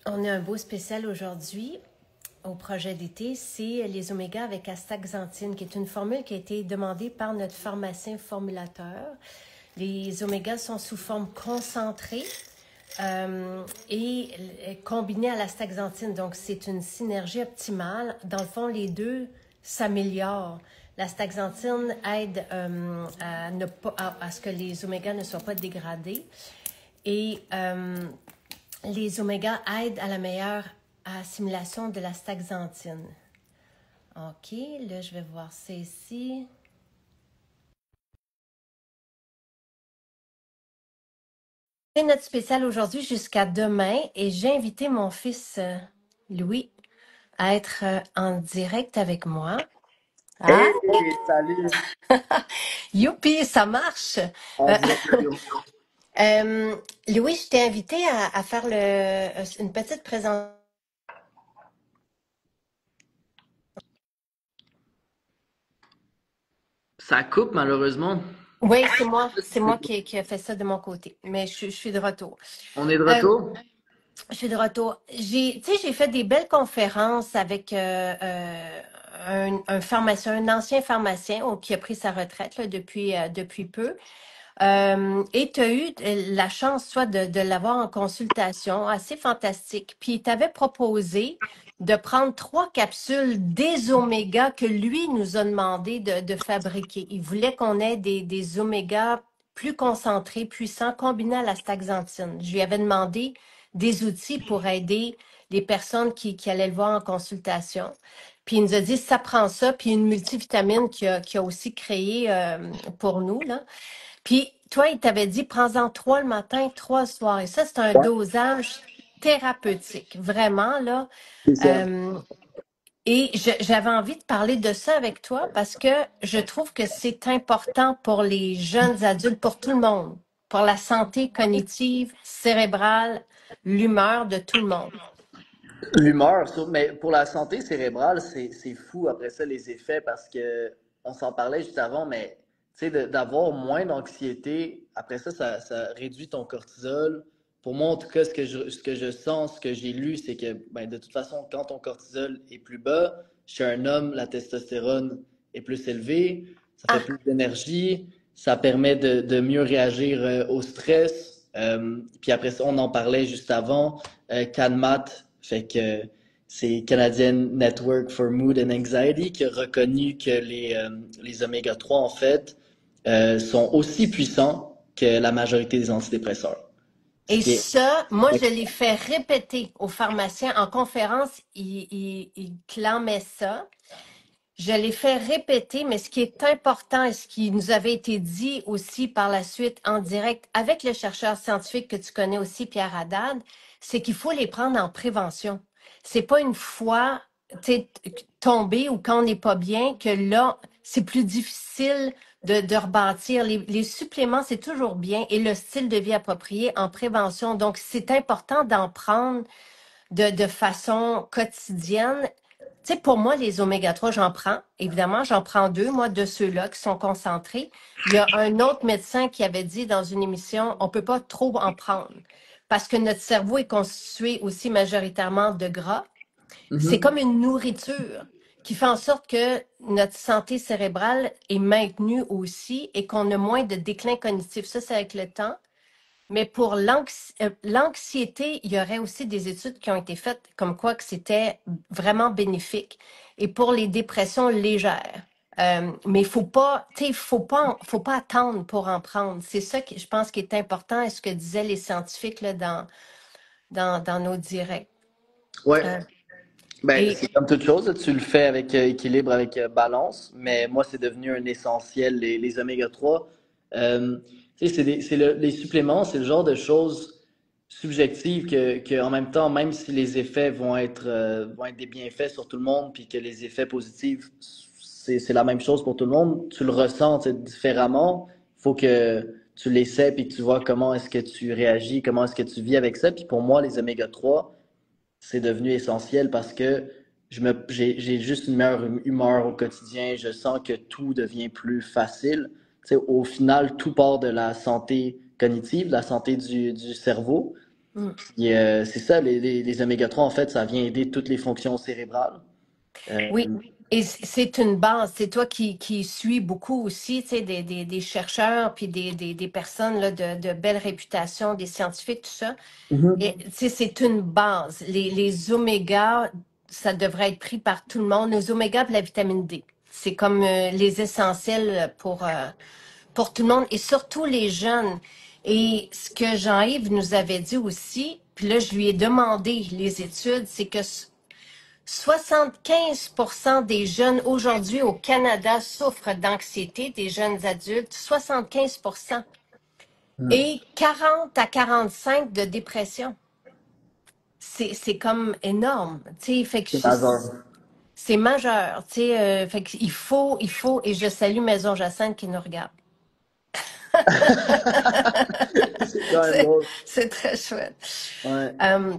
On a un beau spécial aujourd'hui au projet d'été, c'est les omégas avec astaxanthine, qui est une formule qui a été demandée par notre pharmacien formulateur. Les omégas sont sous forme concentrée et combinés à l'astaxanthine. Donc, c'est une synergie optimale. Dans le fond, les deux s'améliorent. L'astaxanthine aide à ce que les omégas ne soient pas dégradés. Et les omégas aident à la meilleure assimilation de l'astaxanthine. OK, là, je vais voir ça ici. C'est notre spécial aujourd'hui jusqu'à demain et j'ai invité mon fils Louis à être en direct avec moi. Ah, Hey, salut! youpi, ça marche! En Euh, direct de Lyon. Louis, je t'ai invité à faire une petite présentation. Ça coupe malheureusement. Oui, c'est moi qui ai fait ça de mon côté, mais je suis de retour. On est de Euh, retour? Je suis de retour. Tu sais, j'ai fait des belles conférences avec un pharmacien, un ancien pharmacien qui a pris sa retraite là, depuis peu. Et tu as eu la chance, toi, de l'avoir en consultation, assez fantastique. Puis il t'avait proposé de prendre 3 capsules des omégas que lui nous a demandé de fabriquer. Il voulait qu'on ait des omégas plus concentrés, puissants, combinés à la staxanthine. Je lui avais demandé des outils pour aider les personnes qui allaient le voir en consultation. Puis il nous a dit, ça prend ça, puis une multivitamine qu'il a aussi créé pour nous, là. Puis, toi, il t'avait dit, prends-en 3 le matin, 3 le soir. Et ça, c'est un Ouais, dosage thérapeutique, vraiment, là. c'est ça. Euh, et j'avais envie de parler de ça avec toi parce que je trouve que c'est important pour les jeunes adultes, pour tout le monde, pour la santé cognitive, cérébrale, l'humeur de tout le monde. L'humeur, mais pour la santé cérébrale, c'est fou après ça les effets parce que on s'en parlait juste avant, mais tu sais, d'avoir moins d'anxiété, après ça, ça réduit ton cortisol. Pour moi, en tout cas, ce que je sens, ce que j'ai lu, c'est que ben, de toute façon, quand ton cortisol est plus bas, chez un homme, la testostérone est plus élevée, ça fait Ah, plus d'énergie, ça permet de mieux réagir au stress. Puis après ça, on en parlait juste avant. CanMat, fait que c'est Canadian Network for Mood and Anxiety qui a reconnu que les oméga 3 en fait sont aussi puissants que la majorité des antidépresseurs. Ce et qui est ça, moi, je l'ai fait répéter aux pharmaciens en conférence, ils clamaient ça. Je l'ai fait répéter, mais ce qui est important et ce qui nous avait été dit aussi par la suite en direct avec le chercheur scientifique que tu connais aussi, Pierre Haddad, c'est qu'il faut les prendre en prévention. C'est pas une fois tombé ou quand on n'est pas bien que là, c'est plus difficile de rebâtir. Les suppléments, c'est toujours bien et le style de vie approprié en prévention. Donc, c'est important d'en prendre de façon quotidienne. Tu sais, pour moi, les oméga 3, j'en prends. Évidemment, j'en prends 2, moi, de ceux-là qui sont concentrés. Il y a un autre médecin qui avait dit dans une émission, on peut pas trop en prendre parce que notre cerveau est constitué aussi majoritairement de gras. C'est Mhm. comme une nourriture qui fait en sorte que notre santé cérébrale est maintenue aussi et qu'on a moins de déclin cognitif. Ça, c'est avec le temps. Mais pour l'anxiété, il y aurait aussi des études qui ont été faites comme quoi que c'était vraiment bénéfique. Et pour les dépressions légères. Mais il faut pas, tu sais, faut pas attendre pour en prendre. C'est ça que je pense qui est important et ce que disaient les scientifiques là, dans nos directs. Ouais, Euh, ben et c'est comme toute chose, tu le fais avec équilibre, avec balance, mais moi c'est devenu un essentiel les oméga 3. Tu sais, les suppléments, c'est le genre de choses subjectives que en même temps, même si les effets vont être des bienfaits sur tout le monde, puis que les effets positifs, c'est la même chose pour tout le monde, tu le ressens tu sais, différemment. Il faut que tu l'essaies, puis que tu vois comment est-ce que tu réagis, comment est-ce que tu vis avec ça. Puis pour moi, les oméga 3 c'est devenu essentiel parce que j'ai juste une meilleure humeur au quotidien. Je sens que tout devient plus facile. Tu sais, au final, tout part de la santé cognitive, de la santé du cerveau. Mm. Puis, c'est ça, les oméga 3, en fait, ça vient aider toutes les fonctions cérébrales. Euh, Oui, et c'est une base. C'est toi qui suis beaucoup aussi, tu sais, des chercheurs, puis des personnes là, de belle réputation, des scientifiques, tout ça. Et mhm. tu sais, c'est une base. Les omégas, ça devrait être pris par tout le monde. Les omégas de la vitamine D. C'est comme les essentiels pour tout le monde et surtout les jeunes. Et ce que Jean-Yves nous avait dit aussi, puis là, je lui ai demandé les études, c'est que 75% des jeunes aujourd'hui au Canada souffrent d'anxiété, des jeunes adultes, 75%. Mhm. Et 40 à 45 de dépression. C'est comme énorme, tu sais, fait que C'est majeur. c'est majeur, tu sais, fait il faut, et je salue Maison Jacinthe qui nous regarde. C'est quand même drôle. C'est très chouette. Ouais. Euh,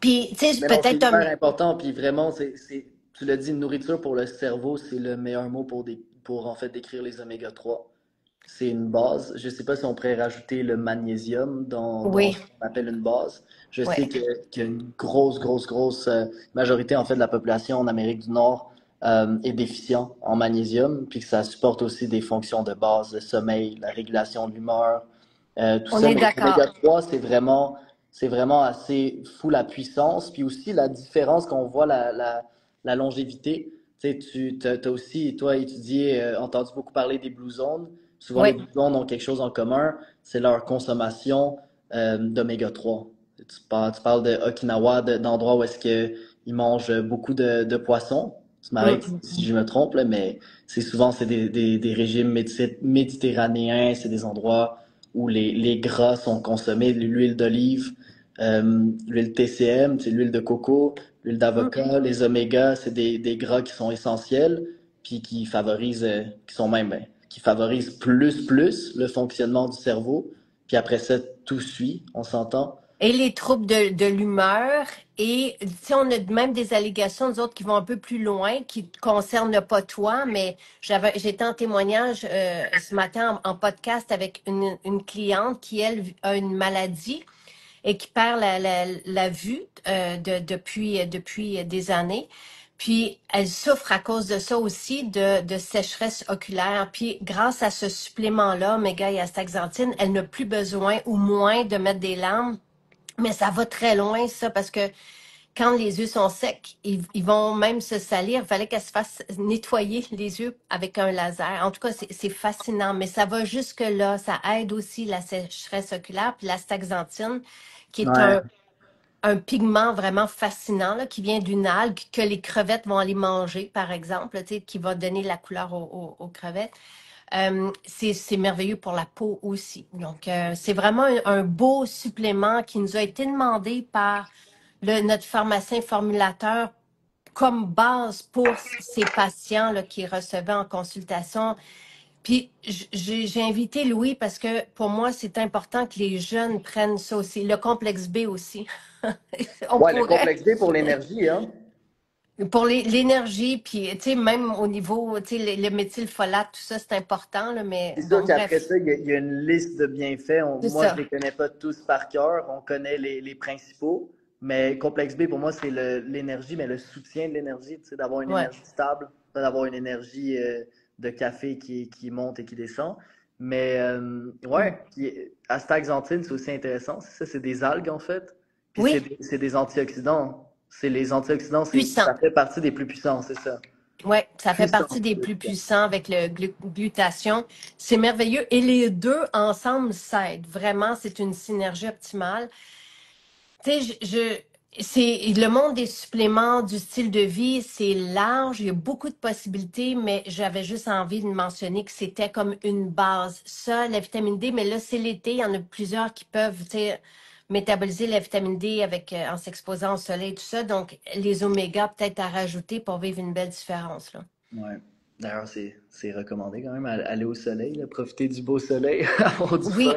Puis, tu sais, Mais non, c'est peut-être un... hyper important. Puis vraiment, tu l'as dit, nourriture pour le cerveau, c'est le meilleur mot pour en fait décrire les oméga 3. C'est une base. Je ne sais pas si on pourrait rajouter le magnésium dans Oui, ce qu'on appelle une base. Je sais ouais. qu'il y a une grosse majorité en fait de la population en Amérique du Nord est déficient en magnésium, puis que ça supporte aussi des fonctions de base, le sommeil, la régulation de l'humeur, tout On ça. est Mais l'oméga d'accord. 3, c'est vraiment assez fou la puissance, puis aussi la différence qu'on voit la longévité. Tu sais, tu as aussi, toi, étudié, entendu beaucoup parler des Blue Zones. Souvent, les Oui, Blue Zones ont quelque chose en commun, c'est leur consommation d'oméga 3. Tu parles de Okinawa, d'endroits où est-ce qu'ils mangent beaucoup de poissons. Tu m'arrêtes mm, si je me trompe, là, mais c'est des régimes méditerranéens, c'est des endroits où les gras sont consommés, l'huile d'olive, l'huile TCM, c'est l'huile de coco, l'huile mm. d'avocat, les omégas, c'est des gras qui sont essentiels, puis qui favorisent, qui sont même, qui favorisent plus le fonctionnement du cerveau. Puis après ça, tout suit, on s'entend. Et les troubles de l'humeur. Et tu sais, on a même des allégations, nous autres, qui vont un peu plus loin, qui ne concernent pas toi, mais j'étais en témoignage ce matin en podcast avec une cliente qui, elle, a une maladie et qui perd la vue depuis des années. Puis elle souffre à cause de ça aussi, de sécheresse oculaire. Puis grâce à ce supplément-là, oméga et astaxanthine, elle n'a plus besoin ou moins de mettre des larmes. Mais ça va très loin, ça, parce que quand les yeux sont secs, ils vont même se salir. Il fallait qu'elle se fasse nettoyer les yeux avec un laser. En tout cas, c'est fascinant, mais ça va jusque-là. Ça aide aussi la sécheresse oculaire, puis l'astaxanthine, qui est Ouais. un pigment vraiment fascinant, là, qui vient d'une algue que les crevettes vont aller manger, par exemple, tu sais, qui va donner la couleur aux crevettes. C'est merveilleux pour la peau aussi. Donc, c'est vraiment un beau supplément qui nous a été demandé par notre pharmacien formulateur comme base pour ces patients là, qui recevaient en consultation. Puis, j'ai invité Louis parce que pour moi, c'est important que les jeunes prennent ça aussi. Le complexe B aussi. On Ouais, le pourrait. complexe B pour l'énergie, hein. Pour l'énergie, puis tu sais, même au niveau, tu sais, le méthylfolate, tout ça, c'est important, là, mais C'est sûr bon, qu'après bref, ça, il y a une liste de bienfaits. c'est Moi, je ça. les connais pas tous par cœur. On connaît les principaux. Mais complexe B, pour moi, c'est l'énergie, mais le soutien de l'énergie, tu sais, d'avoir une Ouais. énergie stable, pas d'avoir une énergie de café qui monte et qui descend. Mais Mm. ouais, puis astaxanthine, c'est aussi intéressant. C'est ça, c'est des algues en fait. Puis c'est Oui, des, c'est des antioxydants. C'est les antioxydants, puissant. ça fait partie des plus puissants, c'est ça. Oui, ça fait Puissant. partie des plus puissants avec le glutation. C'est merveilleux. Et les deux ensemble s'aident. Vraiment, c'est une synergie optimale. Tu sais, c'est le monde des suppléments, du style de vie, c'est large, il y a beaucoup de possibilités, mais j'avais juste envie de mentionner que c'était comme une base. Ça, la vitamine D, mais là, c'est l'été, il y en a plusieurs qui peuvent, tu sais, métaboliser la vitamine D avec, en s'exposant au soleil, tout ça. Donc, les omégas, peut-être à rajouter pour vivre une belle différence, là. Ouais. D'ailleurs, c'est recommandé quand même, aller au soleil, là, profiter du beau soleil, avoir du fun. Oui,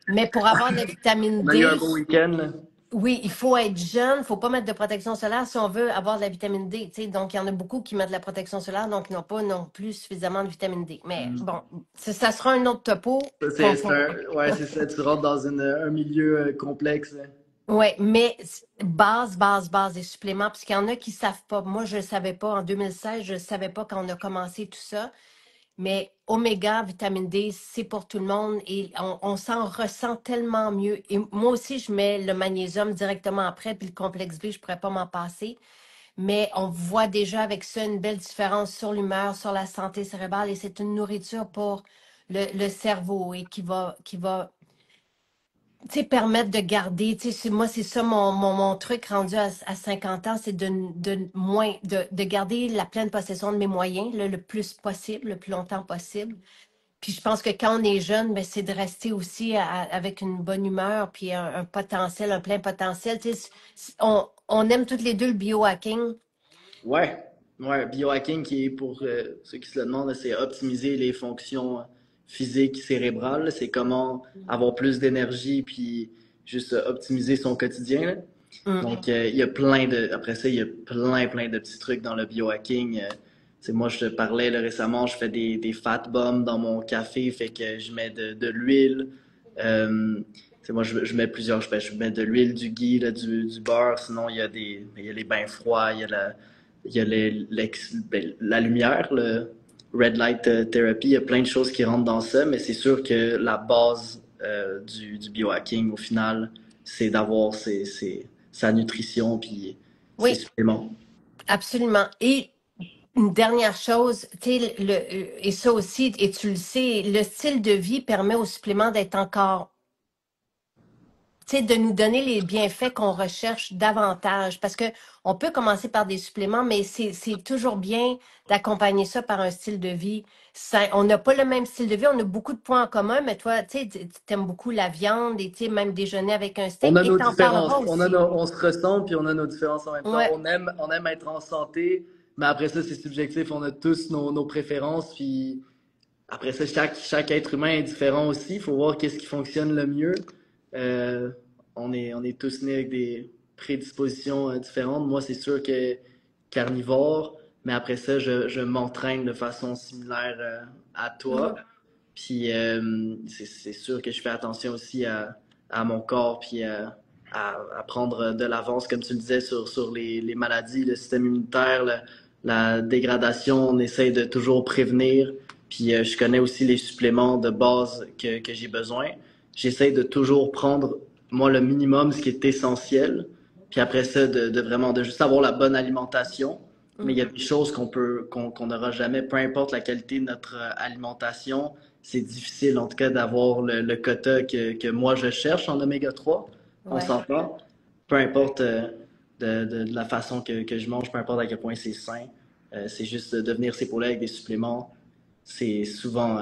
mais pour avoir de la vitamine On a eu un D, beau week-end, là. oui, il faut être jeune, il ne faut pas mettre de protection solaire si on veut avoir de la vitamine D. Tu sais. Donc, il y en a beaucoup qui mettent de la protection solaire, donc ils n'ont pas non plus suffisamment de vitamine D. Mais Mm. bon, ça sera un autre topo. Ça, Qu'on- qu'on- ouais, c'est ça, tu rentres dans un milieu complexe, là. Ouais, mais base des suppléments, parce qu'il y en a qui savent pas. Moi, je ne savais pas en 2016, je ne savais pas quand on a commencé tout ça. Mais oméga, vitamine D, c'est pour tout le monde et on s'en ressent tellement mieux. Et moi aussi, je mets le magnésium directement après, puis le complexe B, je ne pourrais pas m'en passer. Mais on voit déjà avec ça une belle différence sur l'humeur, sur la santé cérébrale et c'est une nourriture pour le cerveau et qui va tu sais, permettre de garder, tu sais, moi, c'est ça mon truc rendu à 50 ans, c'est de garder la pleine possession de mes moyens le plus possible, le plus longtemps possible. Puis je pense que quand on est jeune, ben, c'est de rester aussi avec une bonne humeur, puis un potentiel, un plein potentiel. Tu sais, on aime toutes les deux le biohacking. Ouais, ouais, biohacking qui est pour ceux qui se le demandent, c'est optimiser les fonctions physiques, cérébrales. C'est comment avoir plus d'énergie puis juste optimiser son quotidien. Là. Mm. Donc, il y a plein de, après ça, il y a plein de petits trucs dans le biohacking. Moi, je te parlais là, récemment, je fais des fat bombs dans mon café, fait que je mets de l'huile. Moi, je mets plusieurs, je mets de l'huile, du ghee, là, du beurre. Sinon, il y a les bains froids, il y a la lumière, le red light therapy. Il y a plein de choses qui rentrent dans ça, mais c'est sûr que la base du biohacking, au final, c'est d'avoir sa nutrition puis ses Oui, suppléments. absolument. Et une dernière chose, tu sais, et ça aussi, et tu le sais, le style de vie permet au supplément d'être encore, tu sais, de nous donner les bienfaits qu'on recherche davantage. Parce que on peut commencer par des suppléments, mais c'est toujours bien d'accompagner ça par un style de vie sain. On n'a pas le même style de vie, on a beaucoup de points en commun, mais toi, tu sais, tu aimes beaucoup la viande et tu sais, même déjeuner avec un On steak, a et nos t'en différences. parleras aussi. On se ressemble puis on a nos différences en même temps. Ouais, On aime être en santé, mais après ça, c'est subjectif. On a tous nos préférences. Puis après ça, chaque être humain est différent aussi. Il faut voir qu'est-ce qui fonctionne le mieux. Euh, on est tous nés avec des prédispositions différentes. Moi, c'est sûr que carnivore, mais après ça, je m'entraîne de façon similaire à toi. Puis c'est sûr que je fais attention aussi à mon corps, puis à prendre de l'avance, comme tu le disais, sur les maladies, le système immunitaire, la dégradation. On essaye de toujours prévenir. Puis je connais aussi les suppléments de base que j'ai besoin. J'essaie de toujours prendre, moi, le minimum, ce qui est essentiel. Puis après ça, vraiment, de juste avoir la bonne alimentation. Mais il y a des choses qu'on n'aura jamais, peu importe la qualité de notre alimentation. C'est difficile, en tout cas, d'avoir le quota que moi je cherche en oméga 3. On ouais. s'entend. Peu importe de la façon que je mange, peu importe à quel point c'est sain. C'est juste de venir s'épauler avec des suppléments. C'est souvent,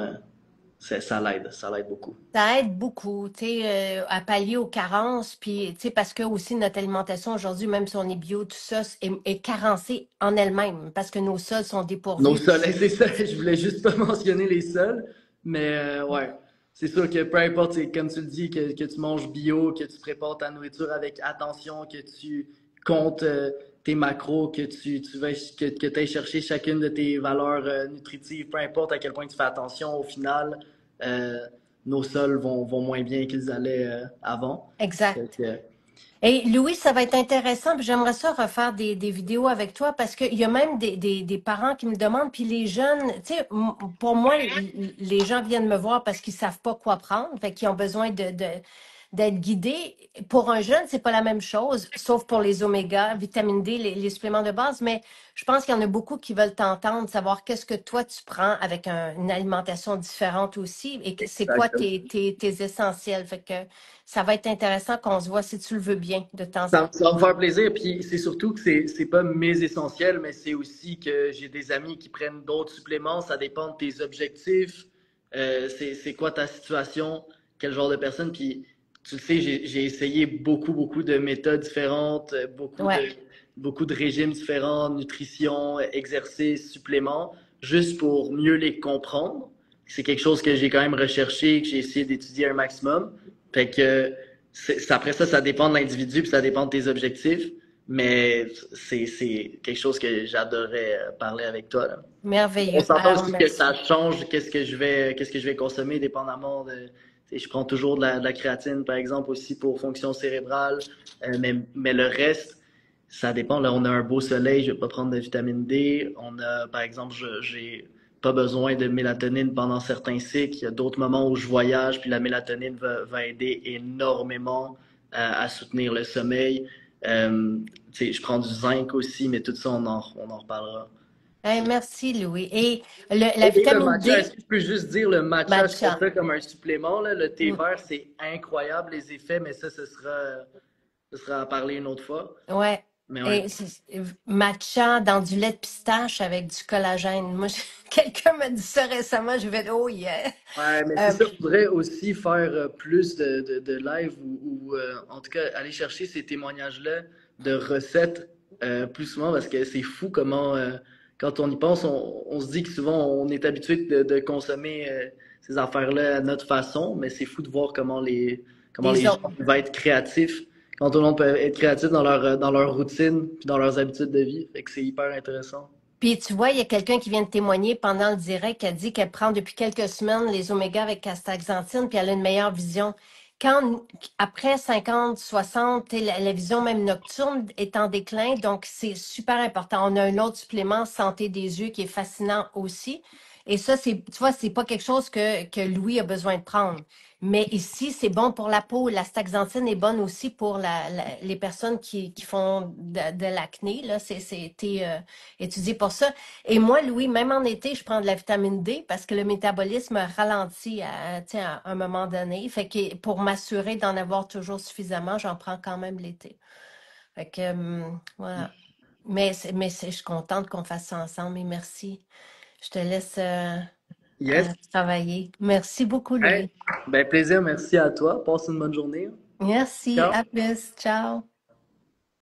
ça l'aide beaucoup. Ça aide beaucoup, tu sais, à pallier aux carences, puis, tu sais, parce que aussi notre alimentation aujourd'hui, même si on est bio, tout ça, est carencée en elle-même, parce que nos sols sont Nos dépourvus. sols, c'est ça. Je voulais juste pas mentionner les sols, mais ouais. C'est sûr que peu importe, c'est comme tu le dis, que tu manges bio, que tu prépares ta nourriture avec attention, que tu comptes tes macros, tu vas, que tu ailles chercher chacune de tes valeurs nutritives, peu importe à quel point tu fais attention, au final, euh, nos sols vont moins bien qu'ils allaient avant. Fait Exact. que, Et Louis, ça va être intéressant, puis j'aimerais ça refaire des vidéos avec toi, parce qu'il y a même des parents qui me demandent, puis les jeunes, tu sais, pour moi, les gens viennent me voir parce qu'ils savent pas quoi prendre, fait qu'ils ont besoin d'être guidés. Pour un jeune, c'est pas la même chose, sauf pour les oméga, vitamine D, les suppléments de base, mais je pense qu'il y en a beaucoup qui veulent t'entendre, savoir qu'est-ce que toi tu prends avec une alimentation différente aussi, et c'est quoi tes essentiels. Fait que ça va être intéressant qu'on se voit si tu le veux bien de temps en ça temps. va me faire plaisir. Puis c'est surtout que c'est pas mes essentiels, mais c'est aussi que j'ai des amis qui prennent d'autres suppléments. Ça dépend de tes objectifs. C'est quoi ta situation, quel genre de personne. Puis tu le sais, j'ai essayé beaucoup de méthodes différentes, Ouais, beaucoup de régimes différents, nutrition, exercice, suppléments, juste pour mieux les comprendre. C'est quelque chose que j'ai quand même recherché, que j'ai essayé d'étudier un maximum. Fait que après ça, ça dépend de l'individu puis ça dépend de tes objectifs. Mais c'est quelque chose que j'adorais parler avec toi. Là. On merveilleux. s'entend Alors, aussi que merci. ça change qu'est-ce que je vais consommer dépendamment de Je prends toujours de la créatine, par exemple, aussi pour fonction cérébrale, mais le reste, ça dépend. Là, on a un beau soleil, je vais pas prendre de vitamine D. On a, par exemple, j'ai pas besoin de mélatonine pendant certains cycles. Il y a d'autres moments où je voyage, puis la mélatonine va aider énormément à soutenir le sommeil. Euh, je prends du zinc aussi, mais tout ça, on en reparlera. Hey, merci, Louis. Et la Et le vitamine matcha, est-ce D, que je peux juste dire le matcha, je fais matcha. ça comme un supplément, là. Le thé Mm, vert, c'est incroyable les effets, mais ça, ce sera à parler une autre fois. ouais. Mais ouais. Et matcha dans du lait de pistache avec du collagène. Moi, quelqu'un m'a dit ça récemment, je vais, oh yeah. Ouais, mais c'est Euh, ça, je voudrais aussi faire plus de live en tout cas, aller chercher ces témoignages-là de recettes plus souvent parce que c'est fou comment, quand on y pense, on se dit que souvent on est habitué de consommer ces affaires-là à notre façon, mais c'est fou de voir comment les les gens autres. peuvent être créatifs, quand tout le monde peut être créatif dans leur routine puis dans leurs habitudes de vie. Fait que c'est hyper intéressant. Puis tu vois, il y a quelqu'un qui vient de témoigner pendant le direct qui a dit qu'elle prend depuis quelques semaines les oméga avec astaxanthine, puis elle a une meilleure vision. Quand, après 50, 60, la vision même nocturne est en déclin, donc c'est super important. On a un autre supplément santé des yeux qui est fascinant aussi. Et ça, tu vois, c'est pas quelque chose que Louis a besoin de prendre. Mais ici, c'est bon pour la peau. La staxanthine est bonne aussi pour les personnes qui font de l'acné. Là, été étudié pour ça. Et moi, Louis, même en été, je prends de la vitamine D parce que le métabolisme ralentit tu sais, à un moment donné. Fait que pour m'assurer d'en avoir toujours suffisamment, j'en prends quand même l'été. Fait que voilà. Je suis contente qu'on fasse ça ensemble et merci. Je te laisse Yes. travailler. Merci beaucoup, Hey, Louis. ben plaisir, merci à toi. Passe une bonne journée. Merci. Ciao. À plus. Ciao.